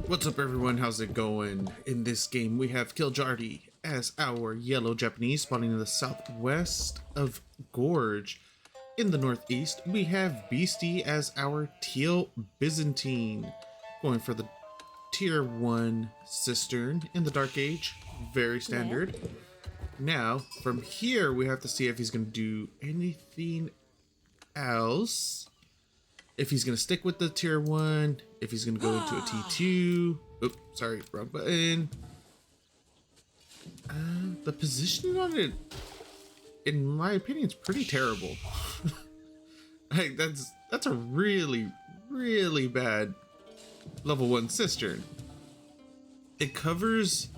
What's up everyone, how's it going? In this game we have Kiljardi as our yellow Japanese spawning in the southwest of Gorge. In the northeast we have Beasty as our teal Byzantine, going for the tier 1 cistern in the Dark Age, very standard. Now from here we have to see if he's going to do anything else. If he's going to stick with the tier 1, if he's going to go into a T2. Oops, sorry, wrong button. The positioning on it, in my opinion, is pretty terrible. Like, that's a really, really bad level 1 cistern. It covers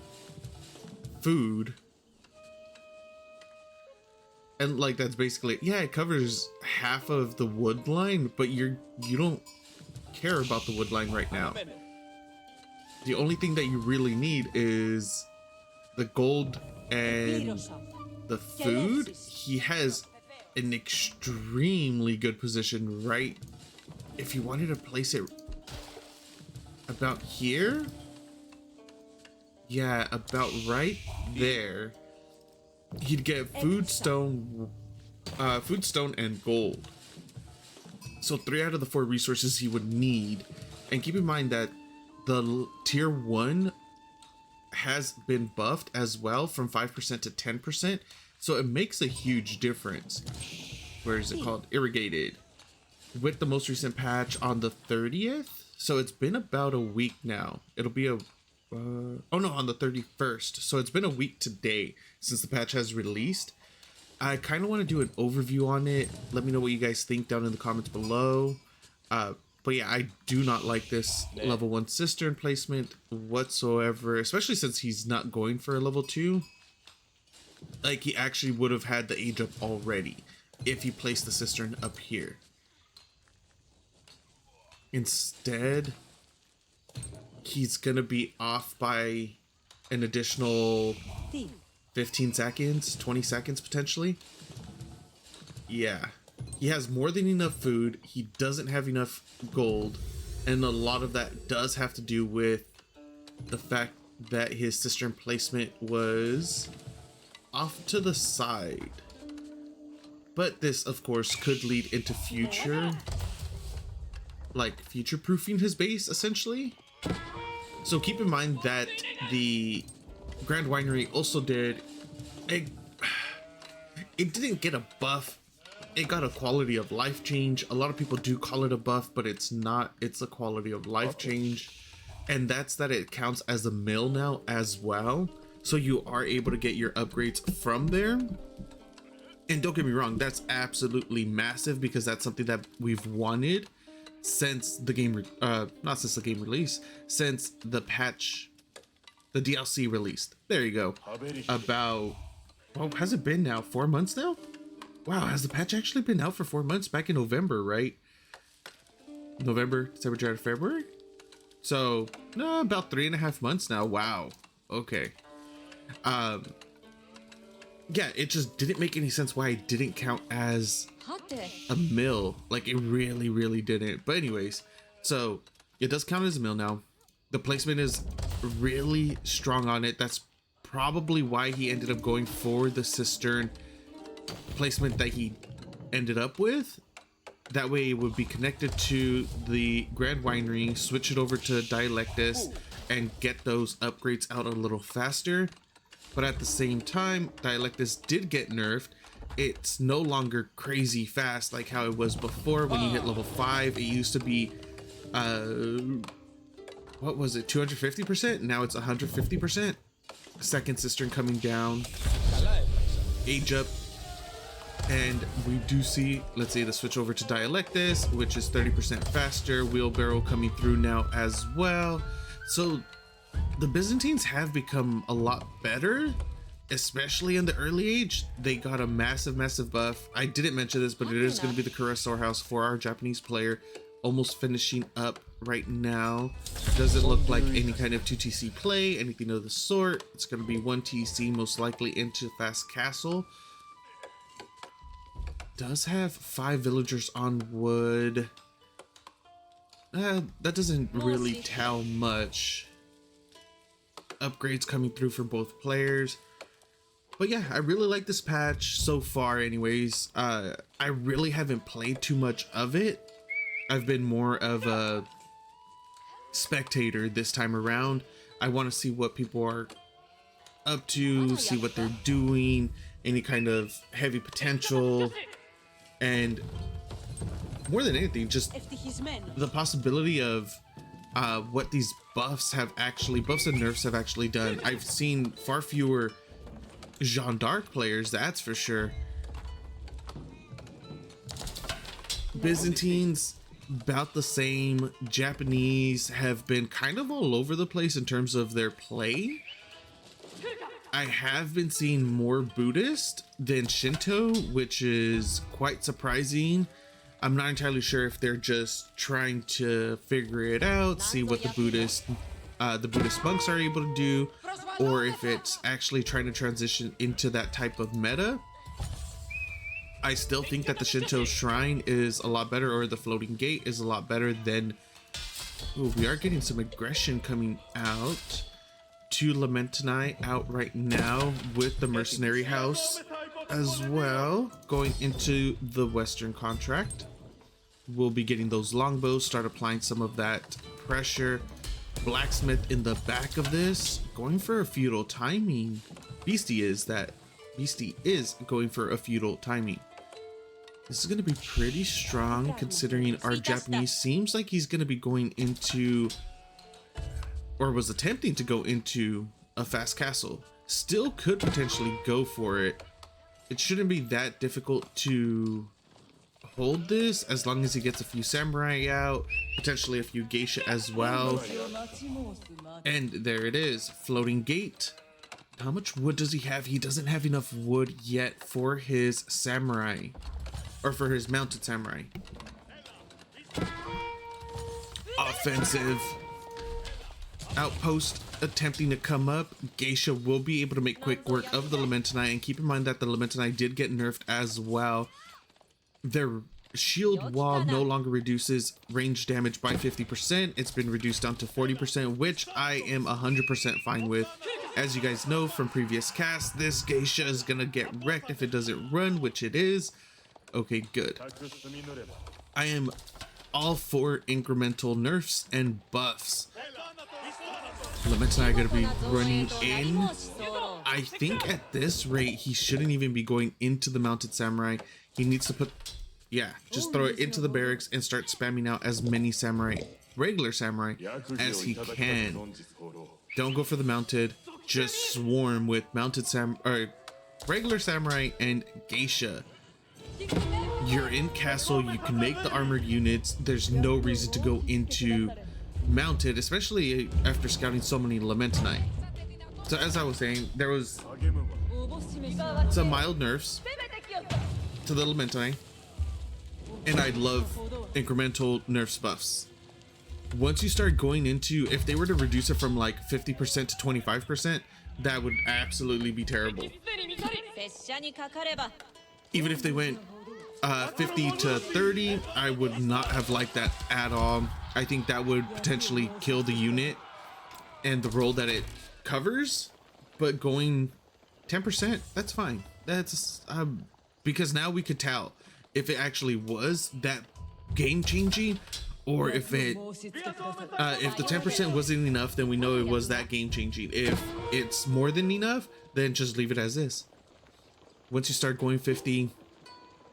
food. And like that's basically, yeah, it covers half of the wood line, but you don't care about the wood line right now. The only thing that you really need is the gold and the food. He has an extremely good position right. If you wanted to place it about here, yeah, about right there, he'd get food stone and gold. So 3 out of the 4 resources he would need. And keep in mind that the tier 1 has been buffed as well from 5% to 10%. So it makes a huge difference. Where is it called? Irrigated. With the most recent patch on the 30th. So it's been about a week now. It'll be a oh no, on the 31st. So it's been a week today since the patch has released. I kind of want to do an overview on it. Let me know what you guys think down in the comments below. But yeah, I do not like this level 1 cistern placement whatsoever, especially since he's not going for a level 2. Like, he actually would have had the age up already if he placed the cistern up here. Instead, he's gonna be off by an additional 15 seconds, 20 seconds potentially. Yeah, he has more than enough food. He doesn't have enough gold, and a lot of that does have to do with the fact that his cistern placement was off to the side. But this, of course, could lead into future proofing his base essentially. So keep in mind that the Grand Winery also did it didn't get a buff, it got a quality of life change. A lot of people do call it a buff, but it's not. It's a quality of life change, and that's that it counts as a mill now as well, so you are able to get your upgrades from there. And don't get me wrong, that's absolutely massive, because that's something that we've wanted since the game not since the game release, since the patch, the DLC released. There you go. About, well, has it been now 4 months now? Wow, has the patch actually been out for 4 months? Back in November, right? November, December, January, February. So no, about 3.5 months now. Wow. Okay. Yeah, it just didn't make any sense why it didn't count as a mill. Like, it really didn't. But anyways, so it does count as a mill now. The placement is really strong on it. That's probably why he ended up going for the cistern placement that he ended up with. That way it would be connected to the Grand Winery, switch it over to Dialectus, and get those upgrades out a little faster. But at the same time, Dialectus did get nerfed. It's no longer crazy fast like how it was before. When you hit level 5, it used to be what was it, 250%? Now it's 150%. Second cistern coming down, age up, and we do see, let's say, the switch over to Dialectus, which is 30% faster. Wheelbarrow coming through now as well. So the Byzantines have become a lot better, especially in the early age. They got a massive buff. I didn't mention this, but it is going to be the Kura storehouse for our Japanese player, almost finishing up right now. Doesn't look like any kind of 2TC play, anything of the sort. It's going to be 1TC, most likely into Fast Castle. Does have 5 villagers on wood. that doesn't really tell much. Upgrades coming through for both players. But yeah, I really like this patch so far anyways. I really haven't played too much of it. I've been more of a spectator this time around. I want to see what people are up to, see what they're doing, any kind of heavy potential, and more than anything, just the possibility of what these buffs and nerfs have actually done. I've seen far fewer Jeanne d'Arc players, that's for sure. Byzantines about the same. Japanese have been kind of all over the place in terms of their play. I have been seeing more Buddhist than Shinto, which is quite surprising. I'm not entirely sure if they're just trying to figure it out, see what the Buddhist monks are able to do, or if it's actually trying to transition into that type of meta. I still think that the Shinto shrine is a lot better, or the floating gate is a lot better than... Ooh, we are getting some aggression coming out. 2 Lamentini out right now with the mercenary house as well, going into the Western contract. We'll be getting those longbows, start applying some of that pressure. Blacksmith in the back of this, going for a feudal timing. Beasty is going for a feudal timing. This is going to be pretty strong considering our Japanese seems like he's going to be going into, or was attempting to go into, a fast castle. Still could potentially go for it. It shouldn't be that difficult to hold this as long as he gets a few samurai out, potentially a few geisha as well. And there it is, floating gate. How much wood does he have? He doesn't have enough wood yet for his samurai, or for his mounted samurai. Offensive outpost attempting to come up. Geisha will be able to make quick work of the Lamentini, and keep in mind that the Lamentini did get nerfed as well. Their shield wall no longer reduces range damage by 50%. It's been reduced down to 40%, which I am 100% fine with. As you guys know from previous casts, this Geisha is gonna get wrecked if it doesn't run, which it is. Okay, good. I am all for incremental nerfs and buffs. Lamentini are gonna be running in. I think at this rate, he shouldn't even be going into the mounted samurai. He needs to just throw it into the barracks and start spamming out as many regular samurai as he can. Don't go for the mounted, just swarm with regular samurai and geisha. You're in castle, you can make the armored units. There's no reason to go into mounted, especially after scouting so many Lamentini. So as I was saying, there was some mild nerfs to the Lamentini, and I love incremental nerfs buffs. Once you start going into, if they were to reduce it from like 50% to 25%, that would absolutely be terrible. Even if they went 50 to 30, I would not have liked that at all. I think that would potentially kill the unit and the role that it covers. But going 10%, that's fine. That's because now we could tell if it actually was that game changing, or if the 10% wasn't enough, then we know it was that game changing. If it's more than enough, then just leave it as is. Once you start going 50,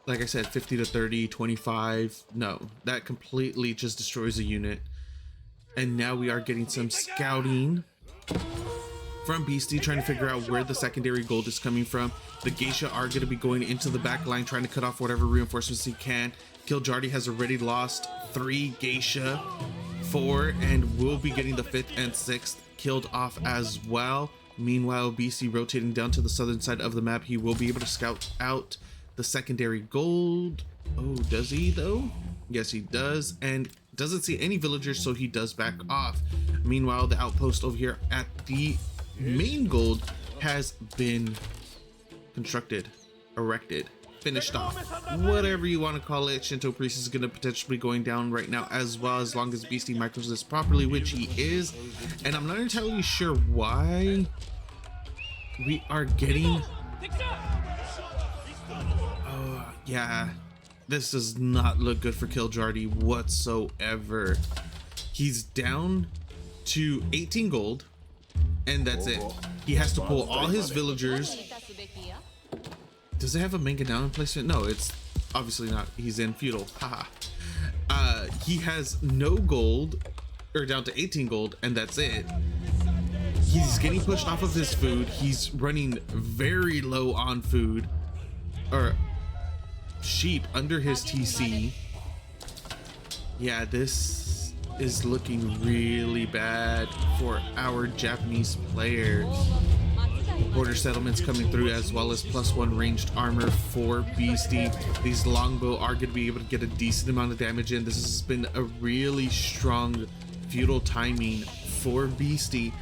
like I said, 50 to 30, 25, no, that completely just destroys a unit. And now we are getting some scouting from Beasty, trying to figure out where the secondary gold is coming from. The geisha are going to be going into the back line, trying to cut off whatever reinforcements he can. Kiljardi has already lost 3 geisha, 4, and will be getting the 5th and 6th killed off as well. Meanwhile, Beasty rotating down to the southern side of the map. He will be able to scout out the secondary gold. Oh, does he though? Yes, he does, and doesn't see any villagers, so he does back off. Meanwhile, the outpost over here at the main gold has been erected. finished off. Whatever you want to call it, Shinto Priest is going to potentially be going down right now as well, as long as Beasty micros this properly, which he is. And I'm not entirely sure why we are getting... yeah, this does not look good for Kiljardi whatsoever. He's down to 18 gold, and that's it. He has to pull all his villagers. Does it have a manga down placement? No, it's obviously not. He's in feudal. Haha. He has no gold, or down to 18 gold, and that's it. He's getting pushed off of his food. He's running very low on food, or sheep under his TC. Yeah, this is looking really bad for our Japanese players. Border settlements coming through, as well as +1 ranged armor for Beasty. These longbow are going to be able to get a decent amount of damage in. This has been a really strong feudal timing for Beasty,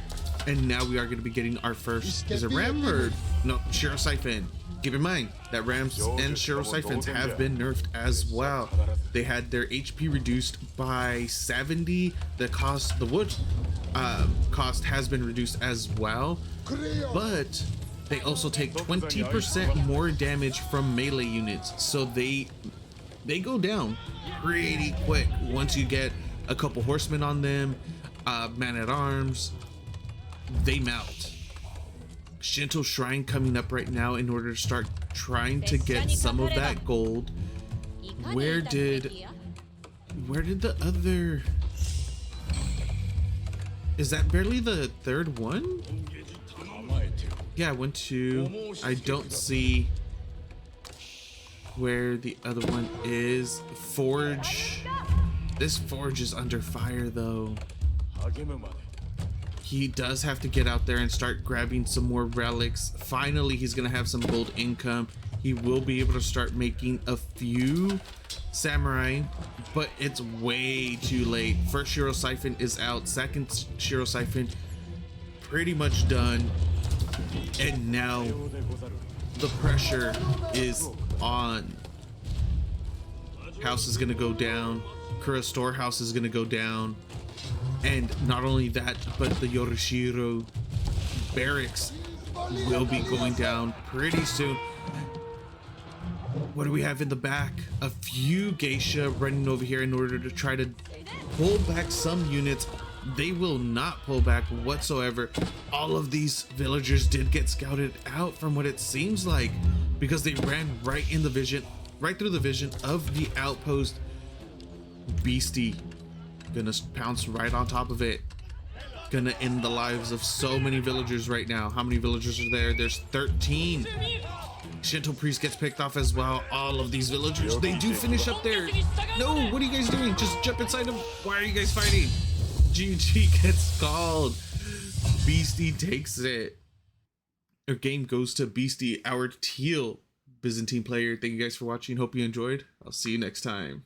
and now we are going to be getting our first, is it ram or no, Shiro Siphon. Keep in mind that rams and Shiro Siphons have been nerfed as well. They had their HP reduced by 70. The wood cost has been reduced as well, but they also take 20% more damage from melee units, so they go down pretty quick once you get a couple horsemen on them. Man at arms, they melt. Shinto Shrine coming up right now in order to start trying to get some of that gold. Where did the other... Is that barely the third one? Yeah, 1, 2. I don't see where the other one is. Forge. This forge is under fire though. He does have to get out there and start grabbing some more relics. Finally, he's gonna have some gold income. He will be able to start making a few samurai, but it's way too late. First Shiro Siphon is out. Second Shiro Siphon pretty much done. And now the pressure is on. House is gonna go down. Kura storehouse is gonna go down. And not only that, but the Yorishiro barracks will be going down pretty soon. What do we have in the back? A few geisha running over here in order to try to pull back some units. They will not pull back whatsoever. All of these villagers did get scouted out from what it seems like, because they ran right in the vision, right through the vision of the outpost. Beasty gonna pounce right on top of it. Gonna end the lives of so many villagers right now. How many villagers are there? There's 13. Shinto Priest gets picked off as well. All of these villagers, they do finish up there. No, what are you guys doing? Just jump inside them. Why are you guys fighting? GG gets called. Beasty takes it. Our game goes to Beasty, our teal Byzantine player. Thank you guys for watching. Hope you enjoyed. I'll see you next time.